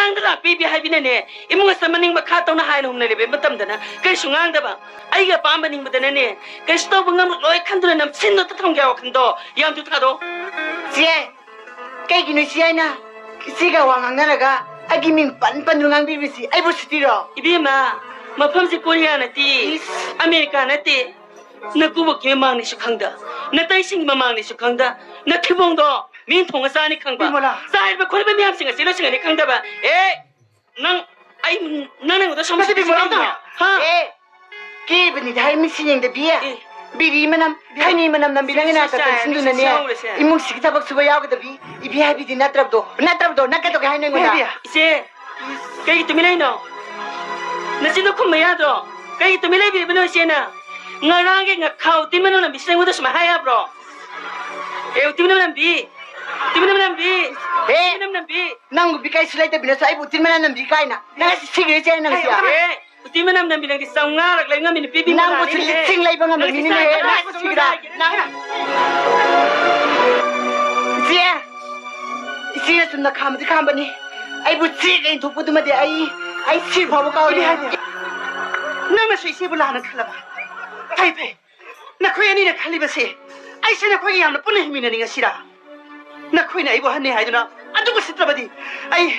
ꯅꯪꯗ ꯂꯥꯛꯄꯤꯕꯤ ꯍꯥꯏꯕꯤꯅꯅꯦ ꯏꯃꯨꯡ ꯑꯁ ꯃꯅꯤꯡ ꯃꯈꯥ ꯇꯧꯅ ꯍꯥꯏꯅ ꯍꯨꯝꯅꯔꯤꯕ ꯃꯇꯝꯗꯅ ꯀꯩꯁꯨ ꯉꯥꯡꯗꯕ ꯑꯩꯒ ꯑꯄꯥꯝꯕ ꯅꯤꯡꯕꯗꯅꯅꯦ ꯀꯩꯁꯨ ꯇꯧꯕ ꯉꯝꯂꯣꯏ ꯂꯣꯏ ꯈꯟꯗꯨꯅ ꯅꯝꯁꯤꯟꯅ ꯊꯝꯒꯦ ꯋꯥꯈꯟꯗꯣ ꯌꯥꯝ ꯊꯥꯗꯣ ꯆꯦ ꯀꯩꯒꯤꯅꯣ ꯆꯦ ꯑꯩꯅ ꯏꯆꯦꯒ ꯋꯥ ꯉꯥꯡꯅꯔꯒ ꯑꯩꯒꯤ ꯃꯤꯡ ꯄꯟ ꯉꯥꯡꯕꯤꯕꯁꯤ ꯑꯩꯕꯨ ꯁꯤꯇꯤꯔꯣ 이비마 마펌시 코리아 나티 아메리카 나티 나꾸벅기 마망니시 칸다 나타이싱 마망니시 칸다 나티봉도 민통아 사니 칸바 사이르바 콜베 미암싱아 실로싱아니 칸다바 에낭 아이 나는 것도 섬시 비모란다 하 기분이 다이미시닝데 비야 비리만함 타이니만함 남비랑이나 같은 신두는네 이뭉식 타박 수바 야거든 비 이비하비디 나트랍도 나까도 하는 거야 이제 그게 때문에요 나진도 콤마야도 그게 때문에 비브노시나 ngarange nga khau timano na bisay mo to sumahaya bro timano na bi nang bikay sulay ta binaso ay butin man nang bikay na sige siya nang siya timano na bilang di saunga raglay nga minipibi nang butin sing lay ba nga minini sige da siya sunna kamdi kambani ay butin ay tupudu madi ay sir babu kauli nang nasu isi bulanan kalaba Taipei, nakoy ani na kalibasi. Ay siya nakoy yang na punah mina ni nga sira. Nakoy na ibo hani hay do na. Ando ko sitra ba di? Ay